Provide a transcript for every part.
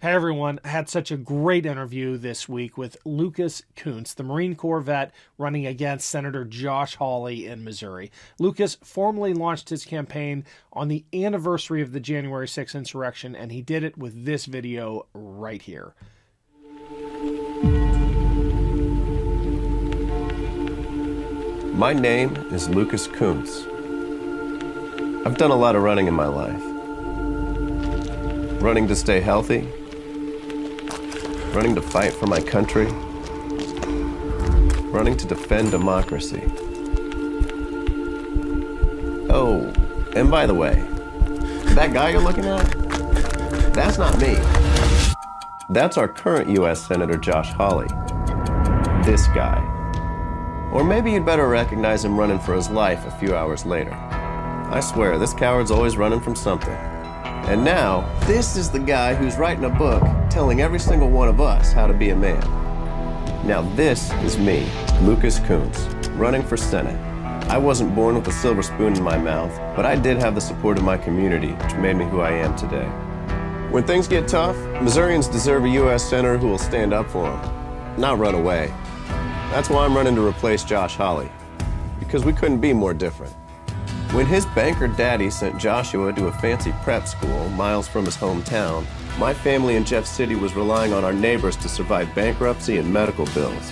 Hey everyone, I had such a great interview this week with Lucas Kunce, the Marine Corps vet running against Senator Josh Hawley in Missouri. Lucas formally launched his campaign on the anniversary of the January 6th insurrection, and he did it with this video right here. My name is Lucas Koontz. I've done a lot of running in my life. Running to stay healthy, running to fight for my country, running to defend democracy. Oh, and by the way, that guy you're looking at, that's not me. That's our current U.S. Senator Josh Hawley. This guy. Or maybe you'd better recognize him running for his life a few hours later. I swear, this coward's always running from something. And now, this is the guy who's writing a book telling every single one of us how to be a man. Now this is me, Lucas Koontz, running for Senate. I wasn't born with a silver spoon in my mouth, but I did have the support of my community, which made me who I am today. When things get tough, Missourians deserve a U.S. Senator who will stand up for them, not run away. That's why I'm running to replace Josh Hawley, because we couldn't be more different. When his banker daddy sent Joshua to a fancy prep school miles from his hometown, my family in Jeff City was relying on our neighbors to survive bankruptcy and medical bills.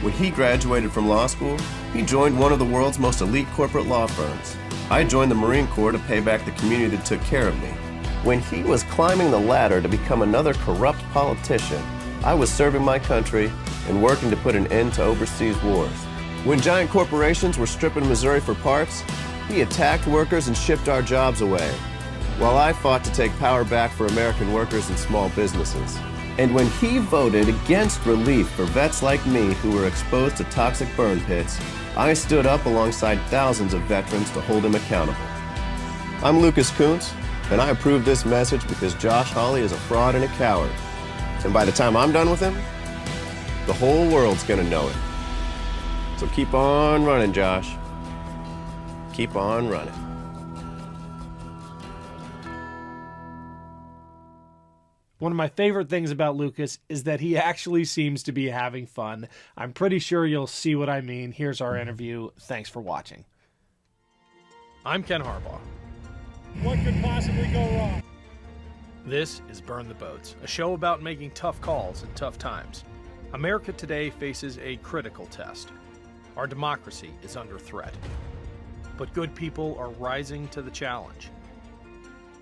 When he graduated from law school, he joined one of the world's most elite corporate law firms. I joined the Marine Corps to pay back the community that took care of me. When he was climbing the ladder to become another corrupt politician, I was serving my country and working to put an end to overseas wars. When giant corporations were stripping Missouri for parts, he attacked workers and shipped our jobs away, while I fought to take power back for American workers and small businesses. And when he voted against relief for vets like me who were exposed to toxic burn pits, I stood up alongside thousands of veterans to hold him accountable. I'm Lucas Koontz, and I approve this message because Josh Hawley is a fraud and a coward. And by the time I'm done with him, the whole world's gonna know it. So keep on running, Josh. Keep on running. One of my favorite things about Lucas is that he actually seems to be having fun. I'm pretty sure you'll see what I mean. Here's our interview. Thanks for watching. I'm Ken Harbaugh. What could possibly go wrong? This is Burn the Boats, a show about making tough calls in tough times. America today faces a critical test. Our democracy is under threat. But good people are rising to the challenge.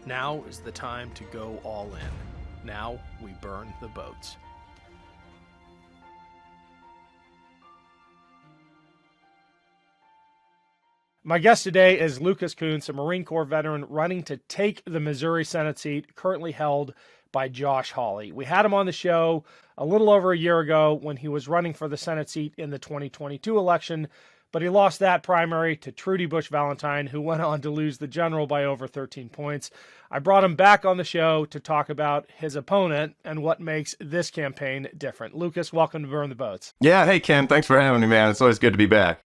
Now is the time to go all in. Now we burn the boats. My guest today is Lucas Kunce, a Marine Corps veteran running to take the Missouri Senate seat currently held by Josh Hawley. We had him on the show a little over a year ago when he was running for the Senate seat in the 2022 election, but he lost that primary to Trudy Bush Valentine, who went on to lose the general by over 13 points. I brought him back on the show to talk about his opponent and what makes this campaign different. Lucas, welcome to Burn the Boats. Yeah, hey Ken, thanks for having me, man. It's always good to be back.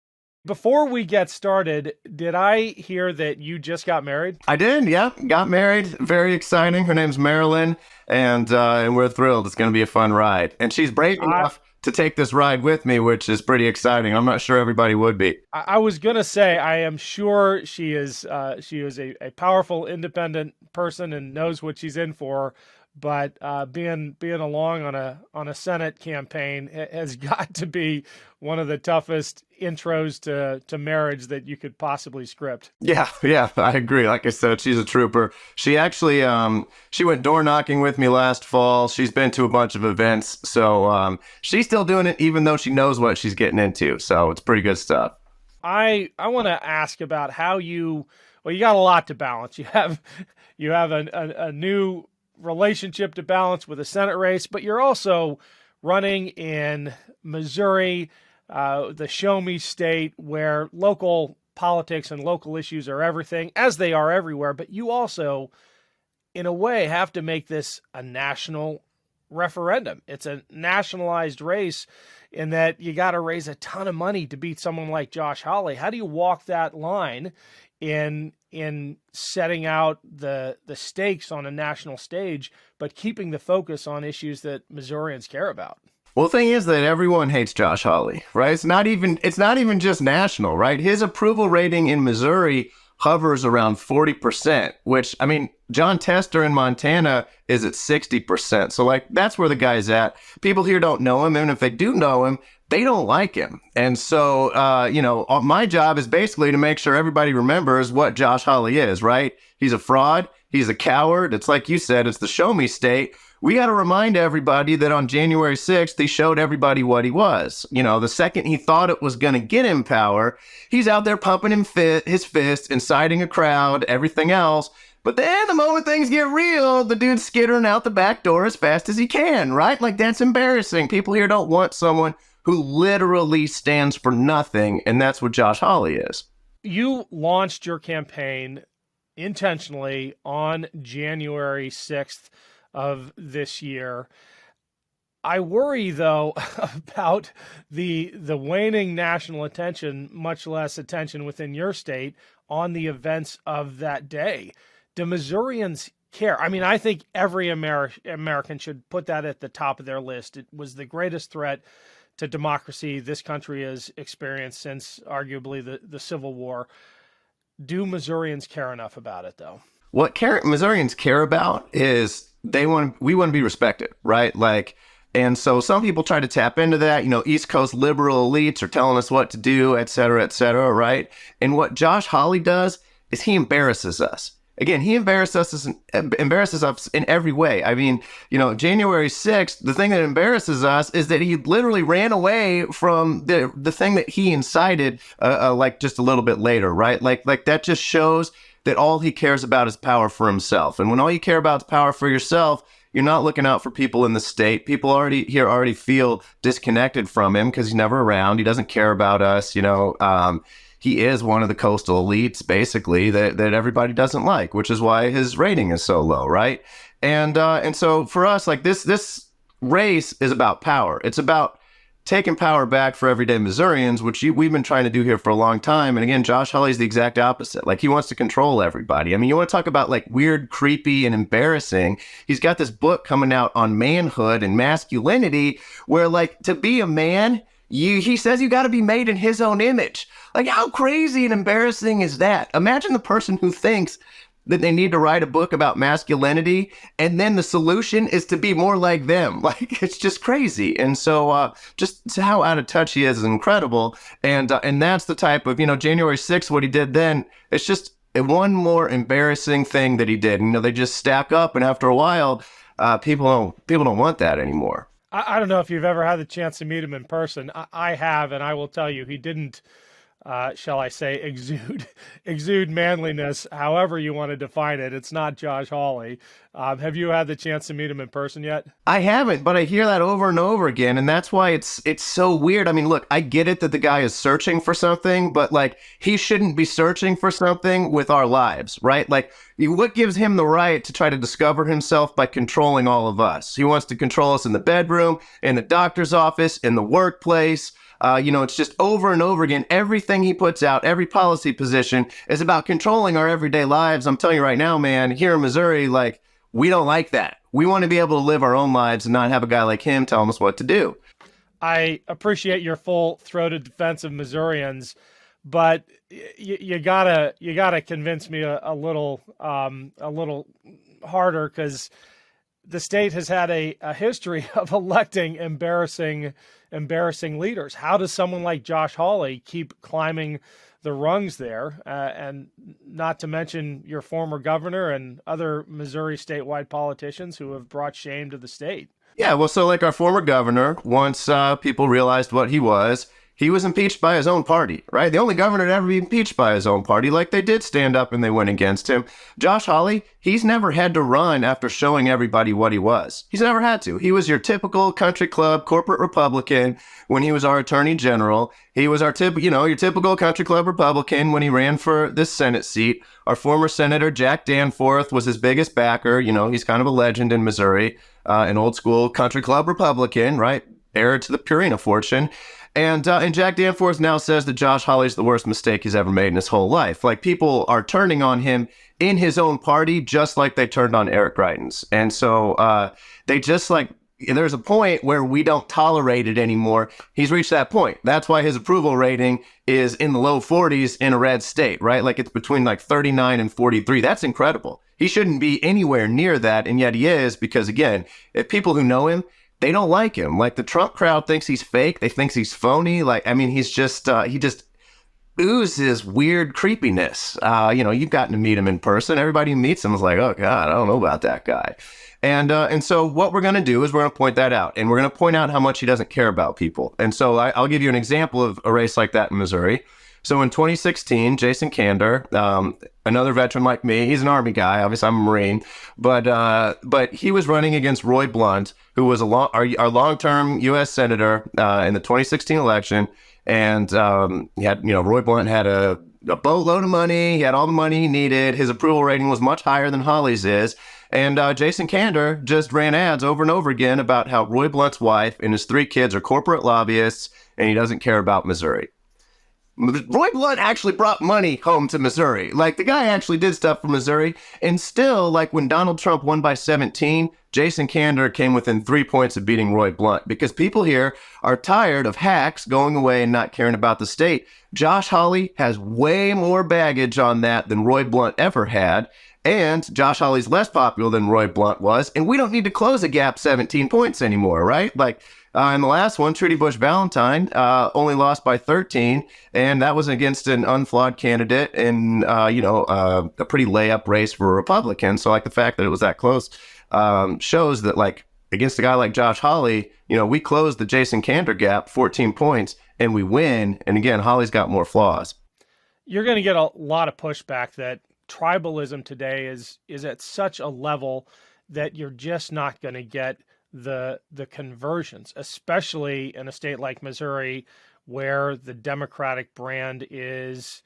Before we get started, did I hear that you just got married? I did, yeah. Got married. Very exciting. Her name's Marilyn, and we're thrilled. It's going to be a fun ride. And she's brave enough to take this ride with me, which is pretty exciting. I'm not sure everybody would be. I was going to say, I am sure she is a powerful, independent person and knows what she's in for. But being along on a Senate campaign has got to be one of the toughest intros to marriage that you could possibly script. Yeah, I agree. Like I said, she's a trooper. She actually she went door knocking with me last fall. She's been to a bunch of events, so she's still doing it, even though she knows what she's getting into. So it's pretty good stuff. I want to ask about how you got a lot to balance. You have a new relationship to balance with a Senate race, but you're also running in Missouri, the show me state where local politics and local issues are everything, as they are everywhere. But you also, in a way, have to make this a national referendum. It's a nationalized race in that you got to raise a ton of money to beat someone like Josh Hawley. How do you walk that line in in setting out the stakes on a national stage, but keeping the focus on issues that Missourians care about. Well, the thing is that everyone hates Josh Hawley, right? It's not even just national, right? His approval rating in Missouri hovers around 40%, which, I mean, John Tester in Montana is at 60%. So, like, that's where the guy's at. People here don't know him, and if they do know him, they don't like him. And so, my job is basically to make sure everybody remembers what Josh Hawley is, right? He's a fraud. He's a coward. It's like you said, it's the show me state. We got to remind everybody that on January 6th, he showed everybody what he was. You know, the second he thought it was going to get him power, he's out there pumping his fist, inciting a crowd, everything else. But then the moment things get real, the dude's skittering out the back door as fast as he can, right? Like, that's embarrassing. People here don't want someone who literally stands for nothing, and that's what Josh Hawley is. You launched your campaign intentionally on January 6th of this year. I worry, though, about the waning national attention, much less attention within your state, on the events of that day. Do Missourians care? I mean, I think every American should put that at the top of their list. It was the greatest threat to democracy this country has experienced since arguably the Civil War. Do Missourians care enough about it, though? What Missourians care about is we want to be respected, right? Like, and so some people try to tap into that. You know, East Coast liberal elites are telling us what to do, et cetera, right? And what Josh Hawley does is he embarrasses us. Again, he embarrasses us in every way. I mean, you know, January 6th, the thing that embarrasses us is that he literally ran away from the thing that he incited, like just a little bit later, right? Like that just shows that all he cares about is power for himself. And when all you care about is power for yourself, you're not looking out for people in the state. People already feel disconnected from him because he's never around. He doesn't care about us, you know. He is one of the coastal elites, basically, that everybody doesn't like, which is why his rating is so low, right? And so for us, like this race is about power. It's about taking power back for everyday Missourians, which we've been trying to do here for a long time. And again, Josh Hawley's the exact opposite. Like, he wants to control everybody. I mean, you want to talk about like weird, creepy, and embarrassing. He's got this book coming out on manhood and masculinity, where like to be a man, he says you got to be made in his own image. Like, how crazy and embarrassing is that? Imagine the person who thinks that they need to write a book about masculinity, and then the solution is to be more like them. Like, it's just crazy. And so just how out of touch he is incredible. And that's the type of, you know, January 6th, what he did then, it's just one more embarrassing thing that he did. You know, they just stack up, and after a while, people don't want that anymore. I don't know if you've ever had the chance to meet him in person. I have, and I will tell you, he didn't, shall I say, exude manliness, however you want to define it. It's not Josh Hawley. Have you had the chance to meet him in person yet? I haven't, but I hear that over and over again, and that's why it's so weird. I mean, look, I get it that the guy is searching for something, but like, he shouldn't be searching for something with our lives, right? Like, what gives him the right to try to discover himself by controlling all of us? He wants to control us in the bedroom, in the doctor's office, in the workplace. You know, it's just over and over again. Everything he puts out, every policy position is about controlling our everyday lives. I'm telling you right now, man, here in Missouri, like, we don't like that. We want to be able to live our own lives and not have a guy like him telling us what to do. I appreciate your full-throated defense of Missourians, but you gotta convince me a little harder, because the state has had a history of electing embarrassing leaders. How does someone like Josh Hawley keep climbing the rungs there? And not to mention your former governor and other Missouri statewide politicians who have brought shame to the state. Yeah, well, so like our former governor, once people realized what he was impeached by his own party, right? The only governor to ever be impeached by his own party. Like, they did stand up and they went against him. Josh Hawley, he's never had to run after showing everybody what he was. He's never had to. He was your typical country club corporate Republican when he was our attorney general. He was our your typical country club Republican when he ran for this Senate seat. Our former Senator Jack Danforth was his biggest backer. You know, he's kind of a legend in Missouri, an old school country club Republican, right? Heir to the Purina fortune. And Jack Danforth now says that Josh Hawley's the worst mistake he's ever made in his whole life. Like, people are turning on him in his own party, just like they turned on Eric Greitens. And so they just like, there's a point where we don't tolerate it anymore. He's reached that point. That's why his approval rating is in the low 40s in a red state, right? Like, it's between like 39 and 43. That's incredible. He shouldn't be anywhere near that, and yet he is, because again, if people who know him, they don't like him. Like, the Trump crowd thinks he's fake. They think he's phony. Like, I mean, he's just, he just oozes weird creepiness. You've gotten to meet him in person. Everybody who meets him is like, oh God, I don't know about that guy. And so what we're going to do is we're going to point that out, and we're going to point out how much he doesn't care about people. And so I'll give you an example of a race like that in Missouri. So in 2016, Jason Kander, another veteran like me, he's an Army guy, obviously I'm a Marine, but he was running against Roy Blunt, who was our long-term U.S. Senator in the 2016 election. And Roy Blunt had a boatload of money. He had all the money he needed. His approval rating was much higher than Hawley's is. And Jason Kander just ran ads over and over again about how Roy Blunt's wife and his 3 kids are corporate lobbyists, and he doesn't care about Missouri. Roy Blunt actually brought money home to Missouri. Like, the guy actually did stuff for Missouri. And still, like, when Donald Trump won by 17, Jason Kander came within 3 points of beating Roy Blunt, because people here are tired of hacks going away and not caring about the state. Josh Hawley has way more baggage on that than Roy Blunt ever had. And Josh Hawley's less popular than Roy Blunt was. And we don't need to close a gap 17 points anymore, right? Like, in the last one, Trudy Bush Valentine only lost by 13, and that was against an unflawed candidate in, a pretty layup race for a Republican. So, like, the fact that it was that close shows that, like, against a guy like Josh Hawley, we closed the Jason Kander gap, 14 points, and we win. And again, Hawley's got more flaws. You're going to get a lot of pushback that tribalism today is at such a level that you're just not going to get the conversions, especially in a state like Missouri, where the Democratic brand is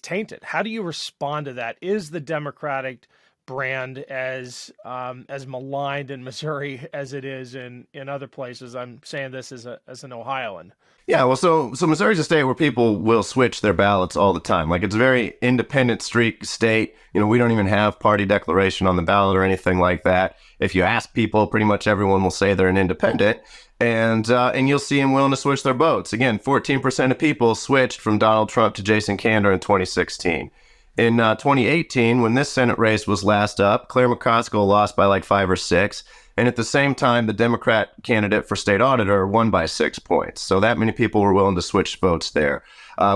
tainted. How do you respond to that? Is the Democratic brand as maligned in Missouri as it is in other places? I'm saying this as an Ohioan. Yeah, well, so Missouri's a state where people will switch their ballots all the time. Like, it's a very independent streak state. We don't even have party declaration on the ballot or anything like that. If you ask people, pretty much everyone will say they're an independent, and you'll see them willing to switch their votes. Again, 14% of people switched from Donald Trump to Jason Kander in 2016. In 2018, when this Senate race was last up, Claire McCoskill lost by like 5 or 6. And at the same time, the Democrat candidate for state auditor won by 6 points. So that many people were willing to switch votes there.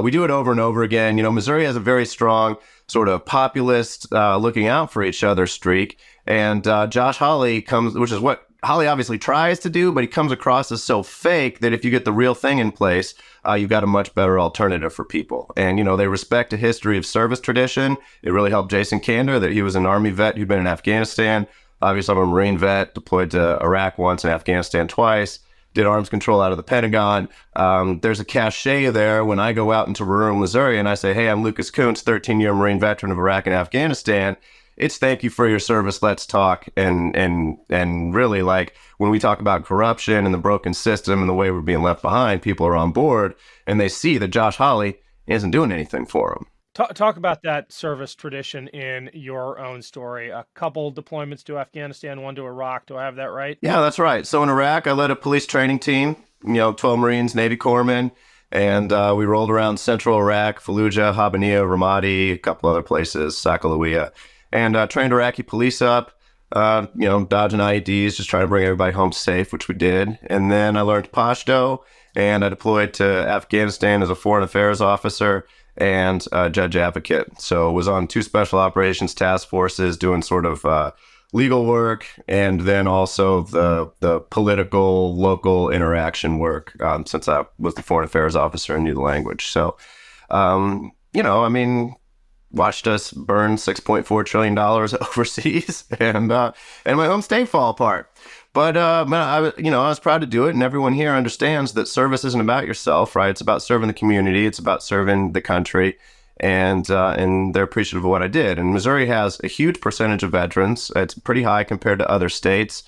We do it over and over again. Missouri has a very strong sort of populist looking out for each other streak. And Josh Hawley comes, which is what Hawley obviously tries to do, but he comes across as so fake that if you get the real thing in place, you've got a much better alternative for people. And, they respect a history of service tradition. It really helped Jason Kander that he was an Army vet who'd been in Afghanistan. Obviously, I'm a Marine vet, deployed to Iraq once and Afghanistan twice, did arms control out of the Pentagon. There's a cachet there when I go out into rural Missouri and I say, hey, I'm Lucas Koontz, 13-year Marine veteran of Iraq and Afghanistan. It's thank you for your service, let's talk. And really, like, when we talk about corruption and the broken system and the way we're being left behind, people are on board and they see that Josh Hawley isn't doing anything for them. Talk about that service tradition in your own story. A couple deployments to Afghanistan, one to Iraq. Do I have that right? Yeah, that's right. So in Iraq, I led a police training team, 12 Marines, Navy corpsmen, and we rolled around central Iraq, Fallujah, Habbaniyah, Ramadi, a couple other places, Saqaliya, and trained Iraqi police up, dodging IEDs, just trying to bring everybody home safe, which we did. And then I learned Pashto, and I deployed to Afghanistan as a foreign affairs officer and judge advocate. So was on 2 special operations task forces doing sort of legal work, and then also the political local interaction work since I was the foreign affairs officer and knew the language. So, watched us burn $6.4 trillion overseas and my home state fall apart. But I was proud to do it, and everyone here understands that service isn't about yourself, right? It's about serving the community, it's about serving the country, and they're appreciative of what I did. And Missouri has a huge percentage of veterans. It's pretty high compared to other states.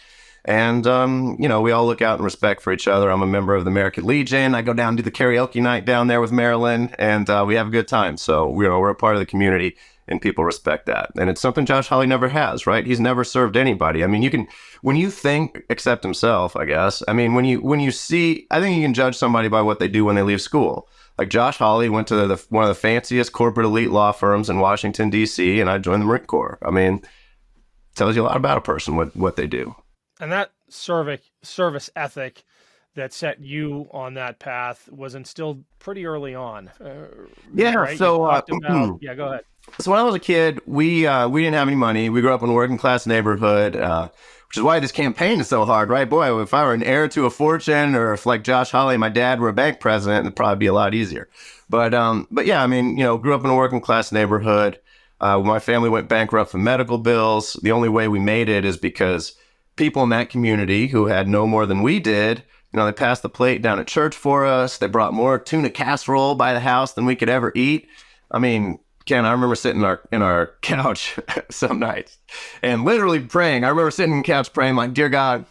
And, we all look out in respect for each other. I'm a member of the American Legion. I go down and do the karaoke night down there with Marilyn, and we have a good time. So, we're a part of the community, and people respect that. And it's something Josh Hawley never has, right? He's never served anybody. I mean, when you think, except himself, I guess, I mean, when you see, I think you can judge somebody by what they do when they leave school. Like Josh Hawley went to one of the fanciest corporate elite law firms in Washington, D.C., and I joined the Marine Corps. I mean, tells you a lot about a person, what they do. And that service ethic that set you on that path was instilled pretty early on. Yeah. Right? So, yeah, go ahead. So when I was a kid, we didn't have any money. We grew up in a working class neighborhood, which is why this campaign is so hard, right? Boy, if I were an heir to a fortune, or if like Josh Hawley and my dad were a bank president, it'd probably be a lot easier. But yeah, I mean, grew up in a working class neighborhood. My family went bankrupt from medical bills. The only way we made it is because people in that community who had no more than we did, they passed the plate down at church for us. They brought more tuna casserole by the house than we could ever eat. I mean, Ken, I remember sitting in our couch some nights and literally praying. I remember sitting on the couch praying, like, dear God,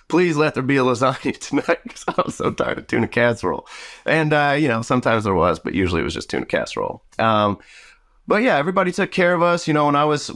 please let there be a lasagna tonight, because I was so tired of tuna casserole. And, sometimes there was, but usually it was just tuna casserole. But yeah, everybody took care of us. When I was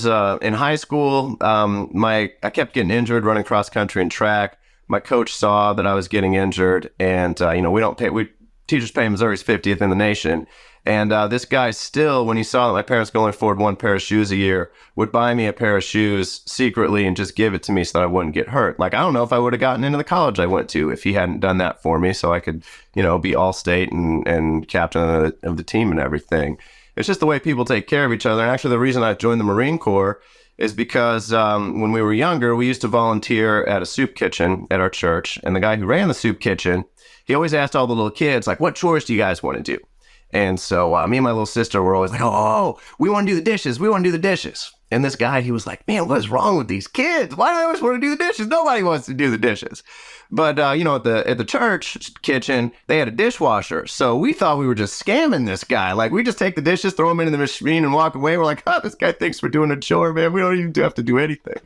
in high school, I kept getting injured running cross country and track. My coach saw that I was getting injured, and teachers pay Missouri's 50th in the nation. And this guy still, when he saw that my parents could only afford one pair of shoes a year, would buy me a pair of shoes secretly and just give it to me so that I wouldn't get hurt. Like, I don't know if I would have gotten into the college I went to if he hadn't done that for me, so I could, be all-state and captain of the team and everything. It's just the way people take care of each other. And actually, the reason I joined the Marine Corps is because when we were younger, we used to volunteer at a soup kitchen at our church. And the guy who ran the soup kitchen, he always asked all the little kids, like, what chores do you guys want to do? And so me and my little sister were always like, oh, we want to do the dishes. We want to do the dishes. And this guy, he was like, man, what is wrong with these kids? Why do they always want to do the dishes? Nobody wants to do the dishes. But, at the church kitchen, they had a dishwasher. So we thought we were just scamming this guy. Like, we just take the dishes, throw them into the machine and walk away. We're like, oh, this guy thinks we're doing a chore, man. We don't even have to do anything.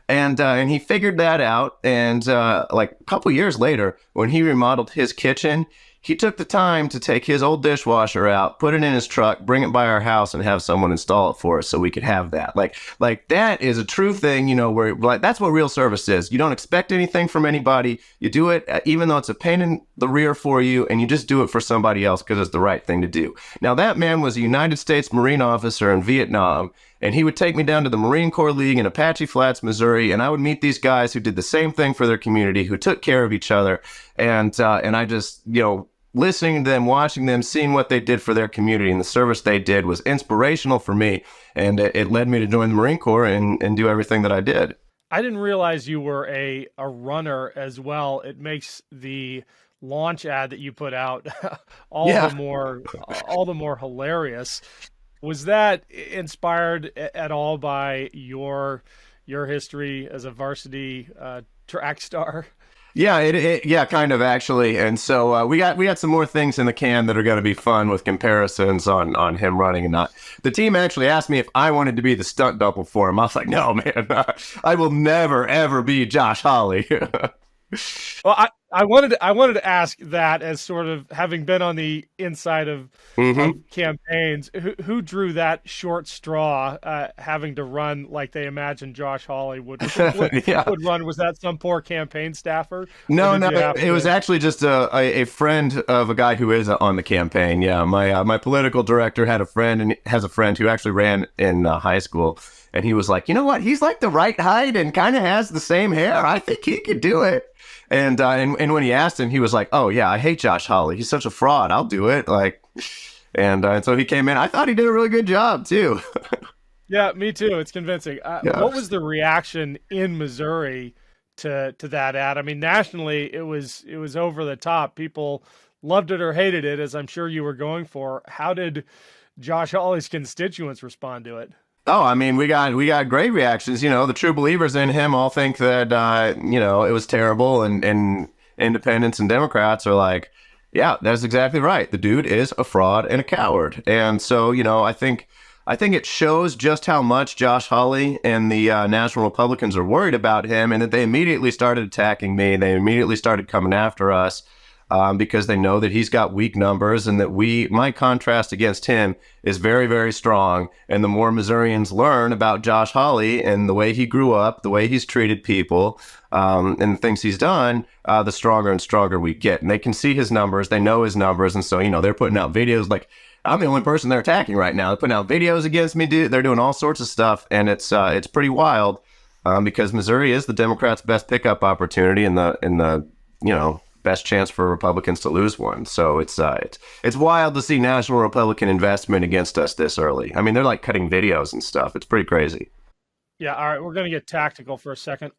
And he figured that out. And a couple years later, when he remodeled his kitchen, he took the time to take his old dishwasher out, put it in his truck, bring it by our house, and have someone install it for us so we could have that. Like that is a true thing, where that's what real service is. You don't expect anything from anybody. You do it even though it's a pain in the rear for you, and you just do it for somebody else because it's the right thing to do. Now, that man was a United States Marine officer in Vietnam, and he would take me down to the Marine Corps League in Apache Flats, Missouri, and I would meet these guys who did the same thing for their community, who took care of each other, and I just, listening to them, watching them, seeing what they did for their community and the service they did was inspirational for me. And it led me to join the Marine Corps and do everything that I did. I didn't realize you were a runner as well. It makes the launch ad that you put out all the more hilarious. Was that inspired at all by your history as a varsity track star? Yeah, yeah, kind of actually. And so we got some more things in the can that are going to be fun with comparisons on him running and not. The team actually asked me if I wanted to be the stunt double for him. I was like, no, man, I will never ever be Josh Hawley. Well, I wanted to ask that as sort of having been on the inside of campaigns, who drew that short straw, having to run like they imagined Josh Hawley would run? Was that some poor campaign staffer? No, it was actually just a friend of a guy who is on the campaign. Yeah, my political director had a friend and has a friend who actually ran in high school. And he was like, you know what? He's like the right height and kind of has the same hair. I think he could do it. And when he asked him, he was like, oh, yeah, I hate Josh Hawley. He's such a fraud. I'll do it. And so he came in. I thought he did a really good job, too. Yeah, me too. It's convincing. What was the reaction in Missouri to that ad? I mean, nationally, it was over the top. People loved it or hated it, as I'm sure you were going for. How did Josh Hawley's constituents respond to it? Oh, I mean, we got great reactions. The true believers in him all think that, it was terrible. And independents and Democrats are like, yeah, that's exactly right. The dude is a fraud and a coward. And so, I think I think it shows just how much Josh Hawley and the National Republicans are worried about him, and that they immediately started attacking me. They immediately started coming after us because they know that he's got weak numbers, and that my contrast against him is very, very strong. And the more Missourians learn about Josh Hawley and the way he grew up, the way he's treated people, and the things he's done, the stronger and stronger we get. And they can see his numbers, they know his numbers, and so, they're putting out videos like, I'm the only person they're attacking right now. They're putting out videos against me, dude. They're doing all sorts of stuff, and it's pretty wild because Missouri is the Democrats' best pickup opportunity and the best chance for Republicans to lose one. So it's wild to see national Republican investment against us this early. I mean, they're like cutting videos and stuff. It's pretty crazy. Yeah. All right. We're going to get tactical for a second.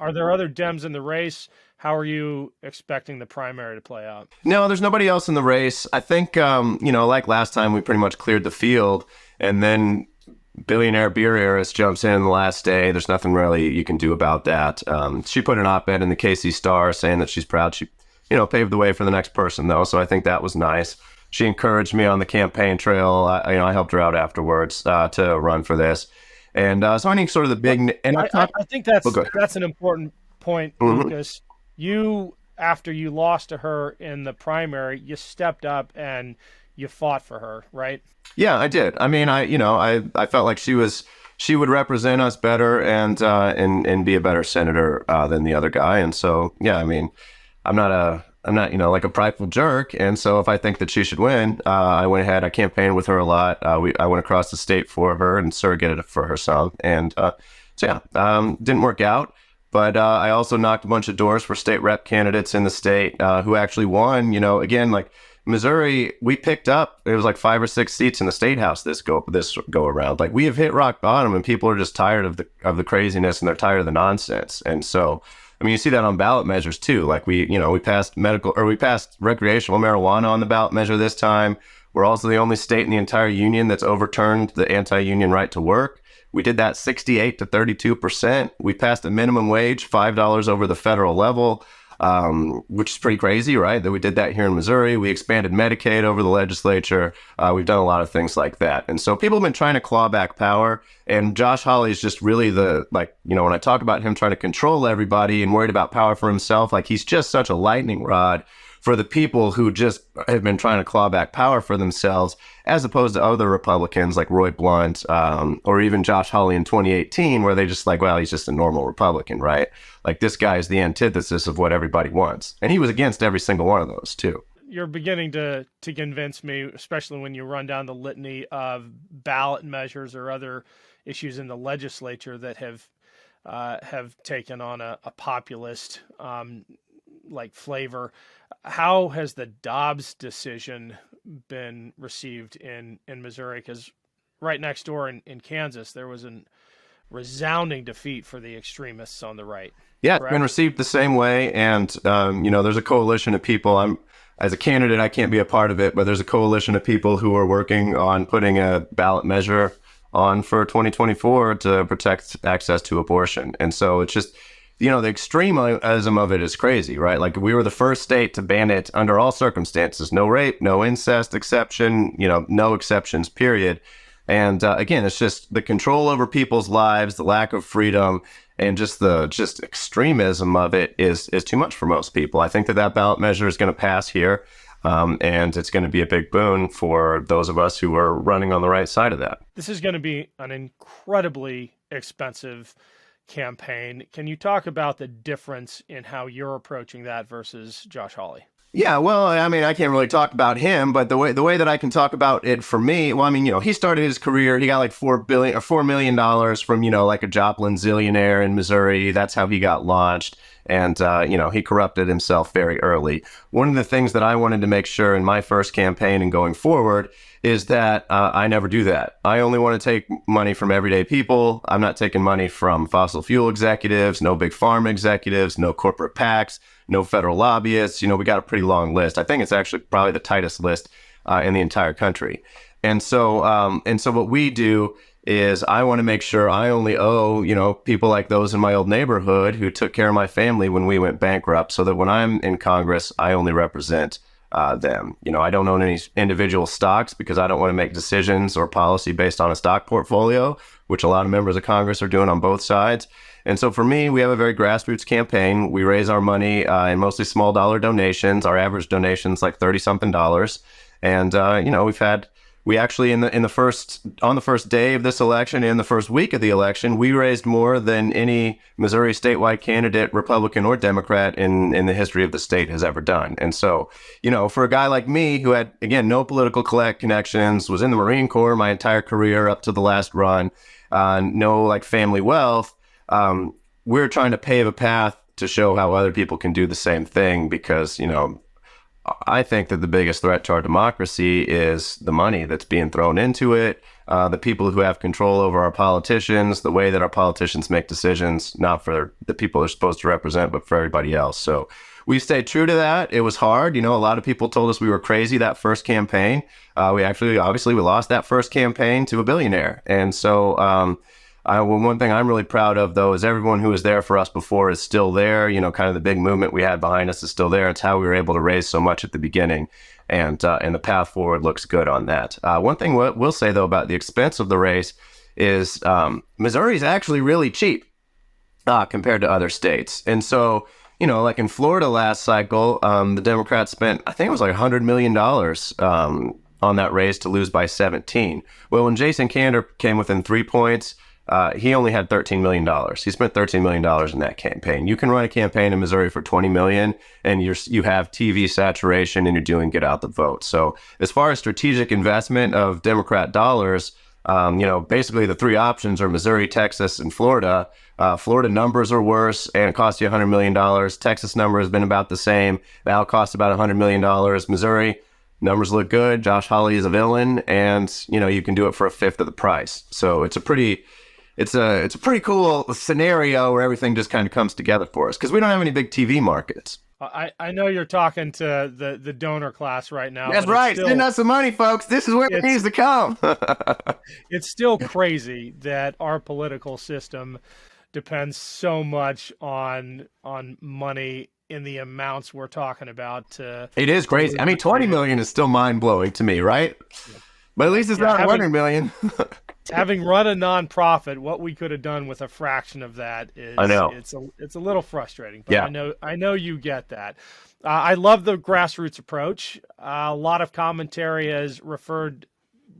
Are there other Dems in the race? How are you expecting the primary to play out? No, there's nobody else in the race. I think, like last time, we pretty much cleared the field, and then billionaire beer heiress jumps in the last day. There's nothing really you can do about that. She put an op-ed in the KC Star saying that she's proud she, paved the way for the next person, though. So I think that was nice. She encouraged me on the campaign trail. I helped her out afterwards to run for this. And so I think sort of the big... And I think that's an important point, because you, after you lost to her in the primary, you stepped up and you fought for her, right? Yeah, I did. I mean, I felt like she would represent us better and be a better senator than the other guy. And so, yeah, I mean, I'm not like a prideful jerk. And so if I think that she should win, I went ahead, I campaigned with her a lot. I went across the state for her and surrogated for her some. And didn't work out. But I also knocked a bunch of doors for state rep candidates in the state who actually won. Again, like Missouri, we picked up, it was like 5 or 6 seats in the state house this go around. Like, we have hit rock bottom, and people are just tired of the craziness, and they're tired of the nonsense. And so, I mean, you see that on ballot measures too. Like we passed recreational marijuana on the ballot measure this time. We're also the only state in the entire union that's overturned the anti-union right to work. We did that 68 to 32%. We passed a minimum wage, $5 over the federal level, which is pretty crazy, right? That we did that here in Missouri. We expanded Medicaid over the legislature. We've done a lot of things like that. And so people have been trying to claw back power. And Josh Hawley is just really when I talk about him trying to control everybody and worried about power for himself, like, he's just such a lightning rod for the people who just have been trying to claw back power for themselves, as opposed to other Republicans like Roy Blunt or even Josh Hawley in 2018, where they just like, well, he's just a normal Republican, right? Like, this guy is the antithesis of what everybody wants. And he was against every single one of those, too. You're beginning to convince me, especially when you run down the litany of ballot measures or other issues in the legislature that have taken on a populist flavor. How has the Dobbs decision been received in Missouri? Because right next door in Kansas, there was a resounding defeat for the extremists on the right. Yeah, correct? It's been received the same way. And, there's a coalition of people. As a candidate, I can't be a part of it, but there's a coalition of people who are working on putting a ballot measure on for 2024 to protect access to abortion. And so it's just... the extremism of it is crazy, right? Like, we were the first state to ban it under all circumstances. No rape, no incest exception, no exceptions, period. And again, it's just the control over people's lives, the lack of freedom, and just extremism of it is too much for most people. I think that ballot measure is going to pass here, and it's going to be a big boon for those of us who are running on the right side of that. This is going to be an incredibly expensive campaign. Can you talk about the difference in how you're approaching that versus Josh Hawley? Yeah, well, I mean, I can't really talk about him, but the way that I can talk about it for me, well, I mean, he started his career, he got like $4 million from, like a Joplin zillionaire in Missouri. That's how he got launched. And, he corrupted himself very early. One of the things that I wanted to make sure in my first campaign and going forward is that I never do that. I only want to take money from everyday people. I'm not taking money from fossil fuel executives, no big pharma executives, no corporate PACs, no federal lobbyists. We got a pretty long list. I think it's actually probably the tightest list in the entire country. And so what we do is I want to make sure I only owe, people like those in my old neighborhood who took care of my family when we went bankrupt, so that when I'm in Congress, I only represent them. I don't own any individual stocks because I don't want to make decisions or policy based on a stock portfolio, which a lot of members of Congress are doing on both sides. And so for me, we have a very grassroots campaign. We raise our money in mostly small dollar donations. Our average donation's like $30-something. And, we actually on the first day of this election and the first week of the election, we raised more than any Missouri statewide candidate, Republican or Democrat, in the history of the state has ever done. And so, for a guy like me who had, again, no political connections, was in the Marine Corps my entire career up to the last run, no family wealth, we're trying to pave a path to show how other people can do the same thing because, I think that the biggest threat to our democracy is the money that's being thrown into it, the people who have control over our politicians, the way that our politicians make decisions, not for the people they're supposed to represent, but for everybody else. So we stayed true to that. It was hard. A lot of people told us we were crazy that first campaign. We lost that first campaign to a billionaire. And so, one thing I'm really proud of, though, is everyone who was there for us before is still there. Kind of the big movement we had behind us is still there. It's how we were able to raise so much at the beginning, and the path forward looks good on that. One thing we'll say, though, about the expense of the race is Missouri is actually really cheap compared to other states. And so, like in Florida last cycle, the Democrats spent, I think it was like $100 million on that race to lose by 17. Well, when Jason Kander came within 3 points, he only had $13 million. He spent $13 million in that campaign. You can run a campaign in Missouri for $20 million and you have TV saturation and you're doing get out the vote. So as far as strategic investment of Democrat dollars, basically the three options are Missouri, Texas, and Florida. Florida numbers are worse and it costs you $100 million. Texas number has been about the same. That'll cost about $100 million. Missouri, numbers look good. Josh Hawley is a villain and, you can do it for a fifth of the price. So it's a pretty cool scenario where everything just kind of comes together for us because we don't have any big TV markets. I know you're talking to the donor class right now. That's right. Send us some money, folks. This is where it needs to come. It's still crazy that our political system depends so much on money in the amounts we're talking about. It is crazy. I mean, 20 million is still mind blowing to me, right? Yeah. But at least it's not 100 million. Having run a nonprofit, what we could have done with a fraction of that is, I know, it's a little frustrating, but yeah. I know you get that. I love the grassroots approach. A lot of commentary has referred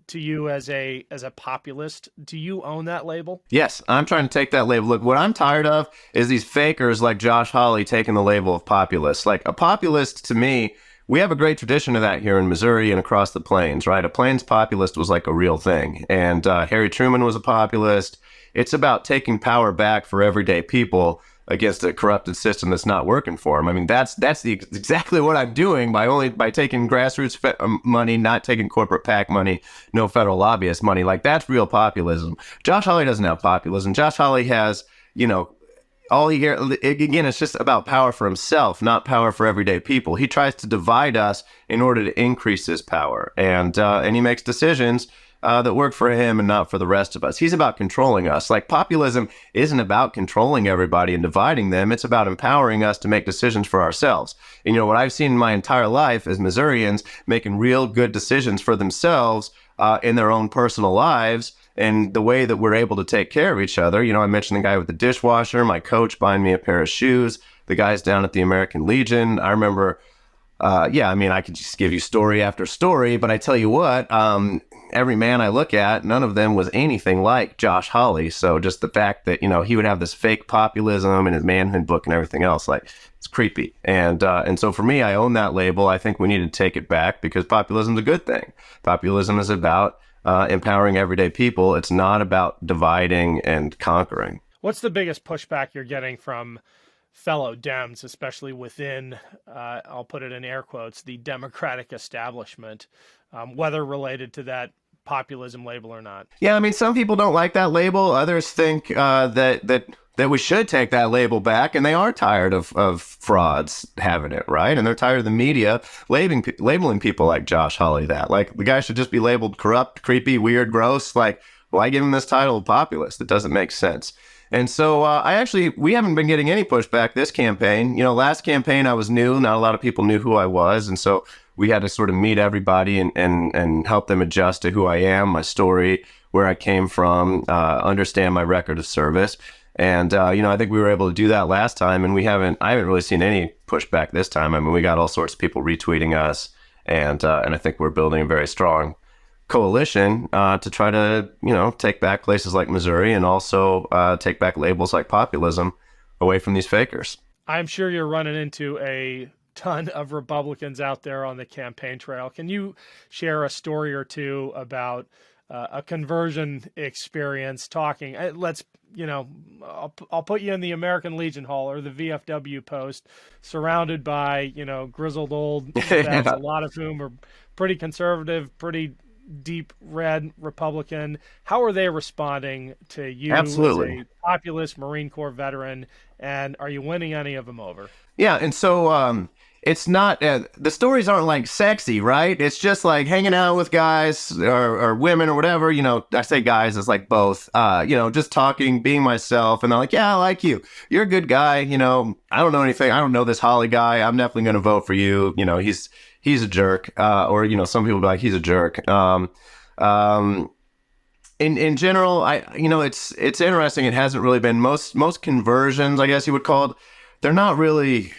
to you as a populist. Do you own that label? Yes, I'm trying to take that label. Look, what I'm tired of is these fakers like Josh Hawley taking the label of populist. Like a populist, to me, we have a great tradition of that here in Missouri and across the plains, right? A plains populist was like a real thing. And Harry Truman was a populist. It's about taking power back for everyday people against a corrupted system that's not working for them. I mean, that's exactly what I'm doing by taking grassroots money, not taking corporate PAC money, no federal lobbyist money. Like, that's real populism. Josh Hawley doesn't have populism. Josh Hawley has, all he hears, again, it's just about power for himself, not power for everyday people. He tries to divide us in order to increase his power. And he makes decisions that work for him and not for the rest of us. He's about controlling us. Like, populism isn't about controlling everybody and dividing them. It's about empowering us to make decisions for ourselves. And, what I've seen in my entire life is Missourians making real good decisions for themselves in their own personal lives. And the way that we're able to take care of each other, I mentioned the guy with the dishwasher, my coach buying me a pair of shoes, the guys down at the American Legion. I remember, I could just give you story after story, but I tell you what, every man I look at, none of them was anything like Josh Hawley. So just the fact that, he would have this fake populism and his manhood book and everything else, like, it's creepy. And so for me, I own that label. I think we need to take it back because populism is a good thing. Populism is about empowering everyday people. It's not about dividing and conquering. What's the biggest pushback you're getting from fellow Dems, especially within, I'll put it in air quotes, the Democratic establishment, whether related to that populism label or not? Yeah, I mean, some people don't like that label. Others think that we should take that label back, and they are tired of frauds having it, right? And they're tired of the media labeling people like Josh Hawley that. Like, the guy should just be labeled corrupt, creepy, weird, gross. Like, why give him this title of populist? It doesn't make sense. And so we haven't been getting any pushback this campaign. Last campaign I was new. Not a lot of people knew who I was. And so we had to sort of meet everybody and help them adjust to who I am, my story, where I came from, understand my record of service. And, I think we were able to do that last time, and I haven't really seen any pushback this time. I mean, we got all sorts of people retweeting us, and I think we're building a very strong coalition to try to, take back places like Missouri and also take back labels like populism away from these fakers. I'm sure you're running into a ton of Republicans out there on the campaign trail. Can you share a story or two about a conversion experience talking? I'll put you in the American Legion Hall or the VFW post, surrounded by, grizzled old vets, a lot of whom are pretty conservative, pretty deep red Republican. How are they responding to you Absolutely. as a populist Marine Corps veteran, and are you winning any of them over? Yeah, and so it's not the stories aren't like sexy, right? It's just like hanging out with guys or women or whatever. I say guys, it's like both. Just talking, being myself, and they're like, "Yeah, I like you. You're a good guy." I don't know anything. I don't know this Hawley guy. I'm definitely going to vote for you. He's a jerk. Or some people be like, he's a jerk. In general, it's interesting. It hasn't really been most conversions, I guess you would call it. They're not really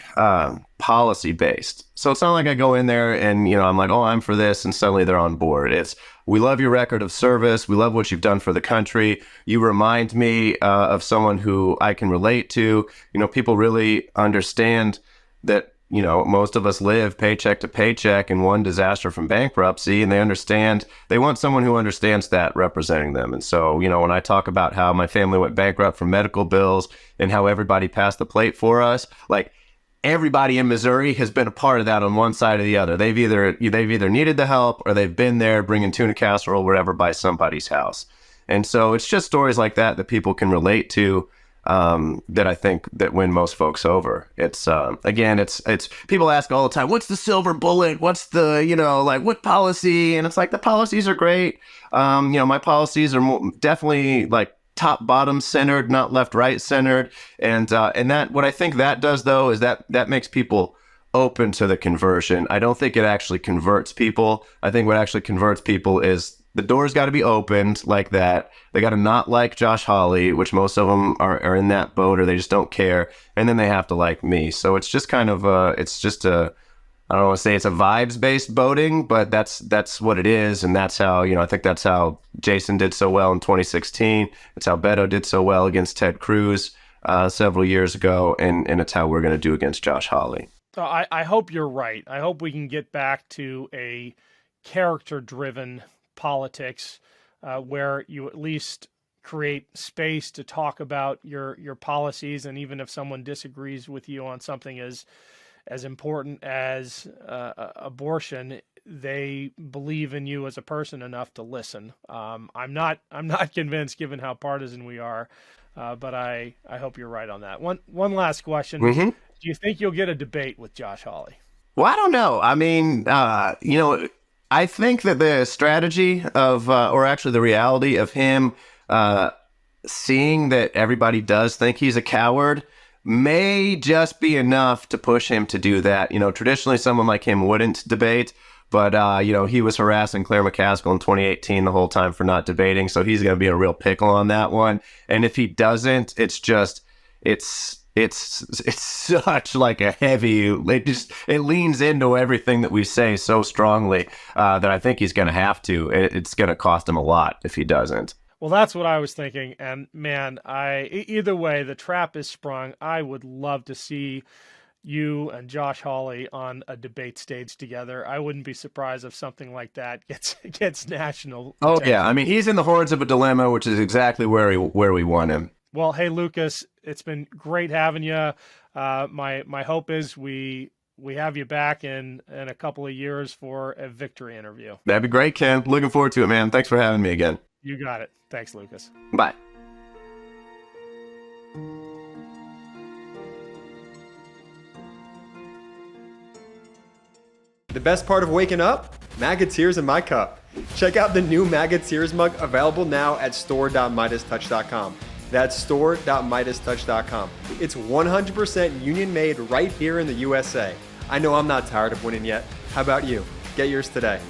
policy based. So it's not like I go in there and, I'm like, oh, I'm for this, and suddenly they're on board. It's, we love your record of service. We love what you've done for the country. You remind me of someone who I can relate to. People really understand that, most of us live paycheck to paycheck in one disaster from bankruptcy, and they want someone who understands that representing them. And so, when I talk about how my family went bankrupt from medical bills and how everybody passed the plate for us, like everybody in Missouri has been a part of that on one side or the other. They've either needed the help or they've been there bringing tuna casserole wherever by somebody's house. And so it's just stories like that people can relate to. That I think that win most folks over. It's again, it's people ask all the time, what's the silver bullet? What's the, what policy? And it's like, the policies are great. My policies are definitely like top bottom centered, not left right centered. And that, what I think that does though, is that makes people open to the conversion. I don't think it actually converts people. I think what actually converts people is the door's got to be opened like that. They got to not like Josh Hawley, which most of them are in that boat, or they just don't care. And then they have to like me. So it's just kind of I don't want to say it's a vibes-based voting, but that's what it is. And that's how, I think that's how Jason did so well in 2016. It's how Beto did so well against Ted Cruz several years ago. And it's how we're going to do against Josh Hawley. I hope you're right. I hope we can get back to a character-driven politics where you at least create space to talk about your policies, and even if someone disagrees with you on something as important as abortion, they believe in you as a person enough to listen. I'm not convinced, given how partisan we are, but I hope you're right on that. One last question: Mm-hmm. Do you think you'll get a debate with Josh Hawley? Well, I don't know. I mean, I think that the strategy of, or actually the reality of him seeing that everybody does think he's a coward may just be enough to push him to do that. Traditionally someone like him wouldn't debate, but, he was harassing Claire McCaskill in 2018 the whole time for not debating. So he's going to be a real pickle on that one. And if he doesn't, it's such like a heavy, it leans into everything that we say so strongly that I think he's going to have to. It's going to cost him a lot if he doesn't. Well, that's what I was thinking. And man, either way, the trap is sprung. I would love to see you and Josh Hawley on a debate stage together. I wouldn't be surprised if something like that gets national attention. Oh yeah, I mean, he's in the horns of a dilemma, which is exactly where we want him. Well, hey, Lucas, it's been great having you. My hope is we have you back in a couple of years for a victory interview. That'd be great, Ken. Looking forward to it, man. Thanks for having me again. You got it. Thanks, Lucas. Bye. The best part of waking up? MAGA Tears in my cup. Check out the new MAGA Tears mug available now at store.MeidasTouch.com. That's store.MeidasTouch.com. It's 100% union made right here in the USA. I know I'm not tired of winning yet. How about you? Get yours today.